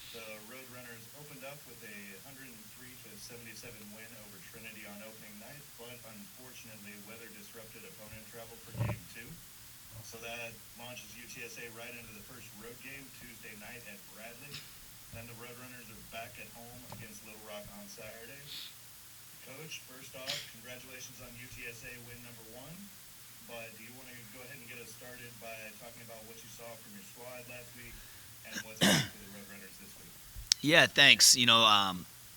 The Roadrunners opened up with a 103-77 win over Trinity on opening night, but unfortunately, weather disrupted opponent travel for Game 2. So that launches UTSA right into the first road game Tuesday night at Bradley. Then the Roadrunners are back at home against Little Rock on Saturday. Coach, first off, congratulations on UTSA win number 1. But do you want to go ahead and get us started by talking about what you saw from your squad last week and what's happening for the Roadrunners this week? Yeah, thanks.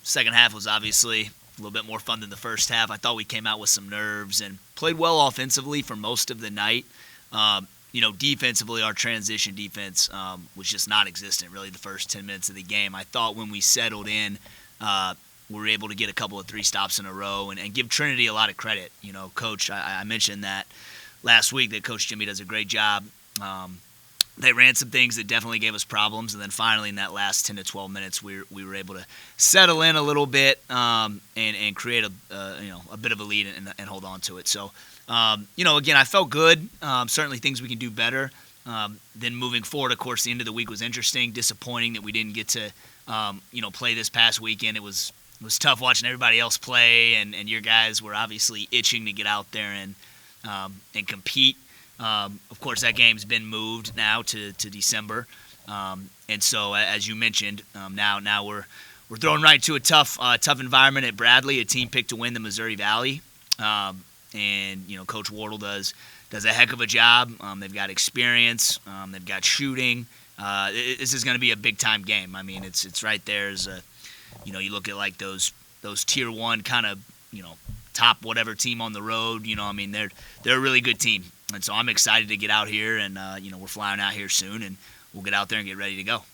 Second half was obviously a little bit more fun than the first half. I thought we came out with some nerves and played well offensively for most of the night. Defensively, our transition defense was just non-existent really the first 10 minutes of the game. I thought when we settled in, we were able to get a couple of 3 stops in a row and give Trinity a lot of credit. Coach, I mentioned that last week that Coach Jimmy does a great job. They ran some things that definitely gave us problems, and then finally in that last 10 to 12 minutes, we were able to settle in a little bit and create a bit of a lead and hold on to it. So, again, I felt good. Certainly things we can do better. Then moving forward, of course, the end of the week was interesting. Disappointing that we didn't get to play this past weekend. It was tough watching everybody else play, and your guys were obviously itching to get out there and compete. Of course, that game's been moved now to December, and so as you mentioned, now we're thrown right to a tough environment at Bradley, a team picked to win the Missouri Valley, and Coach Wardle does a heck of a job. They've got experience, they've got shooting. This is going to be a big time game. I mean, it's right there as you look at like those tier 1 kind of top whatever team on the road. They're a really good team. And so I'm excited to get out here, and we're flying out here soon, and we'll get out there and get ready to go.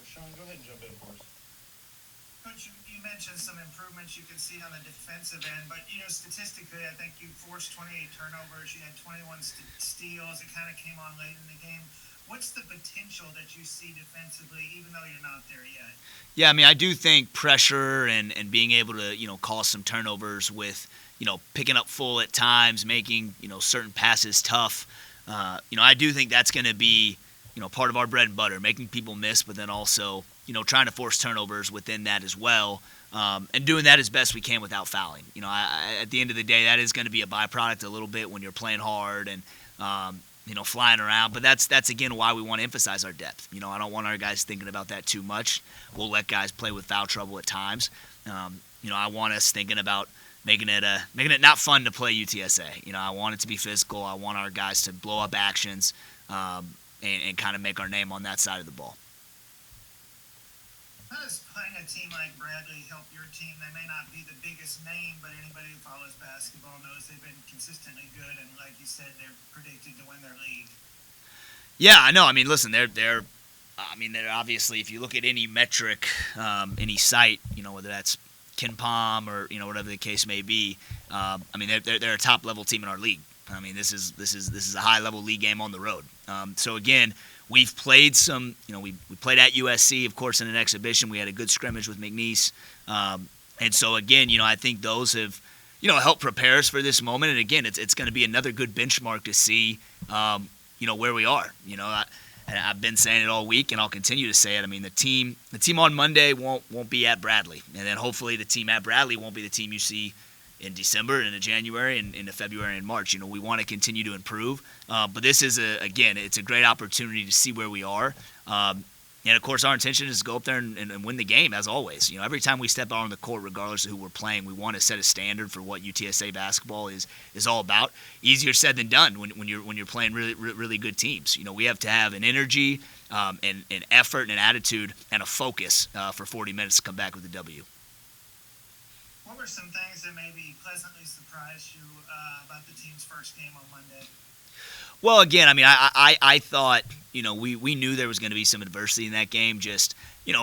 Sean, go ahead and jump in for us. Coach, you mentioned some improvements you can see on the defensive end, but statistically, I think you forced 28 turnovers, you had 21 steals. It kind of came on late in the game. What's the potential that you see defensively, even though you're not there yet? Yeah, I do think pressure and being able to cause some turnovers with picking up full at times, making certain passes tough. I do think that's going to be part of our bread and butter, making people miss, but then also trying to force turnovers within that as well, and doing that as best we can without fouling. At the end of the day, that is going to be a byproduct a little bit when you're playing hard and flying around. But that's again why we want to emphasize our depth. I don't want our guys thinking about that too much. We'll let guys play with foul trouble at times. I want us thinking about making it not fun to play UTSA. I want it to be physical. I want our guys to blow up actions and kind of make our name on that side of the ball. How does playing a team like Bradley help your team? They may not be the biggest name, but anybody who follows basketball knows they've been consistently good, and like you said, they're predicted to win their league. Yeah, I know. Listen, they're obviously, if you look at any metric, any site, whether that's KenPom or whatever the case may be, they're a top level team in our league. This is a high level league game on the road. So again, we've played some. We played at USC, of course, in an exhibition. We had a good scrimmage with McNeese, and so again, I think those have helped prepare us for this moment. And again, it's going to be another good benchmark to see where we are. And I've been saying it all week, and I'll continue to say it. The team on Monday won't be at Bradley, and then hopefully the team at Bradley won't be the team you see in December, into January, and into February and March. We want to continue to improve, but this is it's a great opportunity to see where we are. And of course, our intention is to go up there and win the game, as always. Every time we step out on the court, regardless of who we're playing, we want to set a standard for what UTSA basketball is all about. Easier said than done when you're playing really good teams. We have to have an energy, and an effort, and an attitude, and a focus for 40 minutes to come back with a W. What were some things that maybe pleasantly surprised you about the team's first game on Monday? Well, again, I thought, we knew there was going to be some adversity in that game. Just,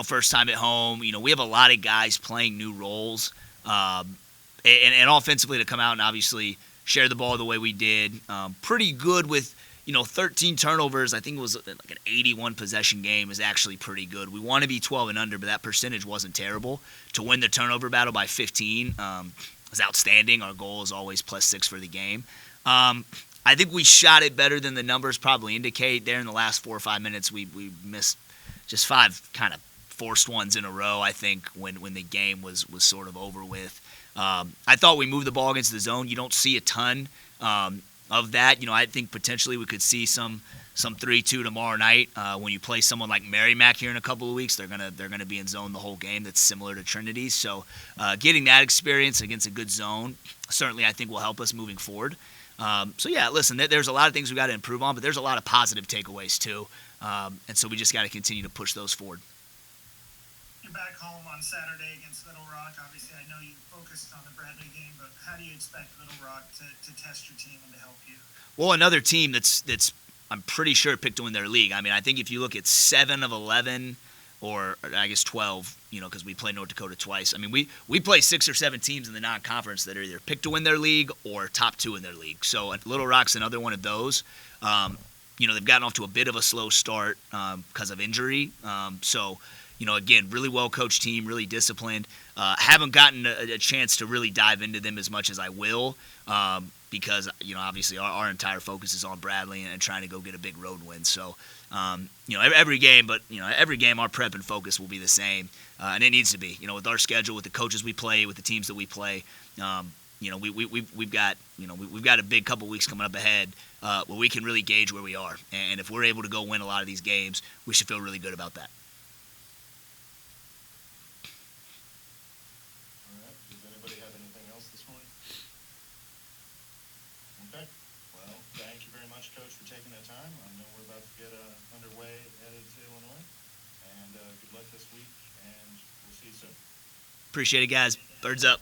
first time at home. We have a lot of guys playing new roles, and offensively to come out and obviously share the ball the way we did. Pretty good with, 13 turnovers. I think it was like an 81 possession game is actually pretty good. We want to be 12 and under, but that percentage wasn't terrible. To win the turnover battle by 15 was outstanding. Our goal is always +6 for the game. I think we shot it better than the numbers probably indicate. There in the last 4 or 5 minutes, we missed just 5 kind of forced ones in a row, I think, when the game was sort of over with. I thought we moved the ball against the zone. You don't see a ton of that. I think potentially we could see some 3-2 tomorrow night. When you play someone like Merrimack here in a couple of weeks, they're gonna be in zone the whole game. That's similar to Trinity. So getting that experience against a good zone certainly I think will help us moving forward. So yeah, listen, there's a lot of things we got to improve on, but there's a lot of positive takeaways too. And so we just got to continue to push those forward. You're back home on Saturday against Little Rock. Obviously, I know you focused on the Bradley game, but how do you expect Little Rock to test your team and to help you? Well, another team that's I'm pretty sure picked to win their league. I mean, I think if you look at 7 of 11, or I guess 12, because we play North Dakota twice. I mean, we play 6 or 7 teams in the non-conference that are either picked to win their league or top 2 in their league. So Little Rock's another one of those. They've gotten off to a bit of a slow start because of injury. Again, really well-coached team, really disciplined. Haven't gotten a chance to really dive into them as much as I will because, obviously our entire focus is on Bradley and trying to go get a big road win. So, every game, our prep and focus will be the same, and it needs to be. With our schedule, with the coaches we play, with the teams that we play, we've got a big couple weeks coming up ahead where we can really gauge where we are, and if we're able to go win a lot of these games, we should feel really good about that. All right. Does anybody have anything else this morning? Okay. Well, thank you very much, Coach, for taking the time. I know we're about to get underway headed to Illinois, and good luck this week, and we'll see you soon. Appreciate it, guys. Birds up.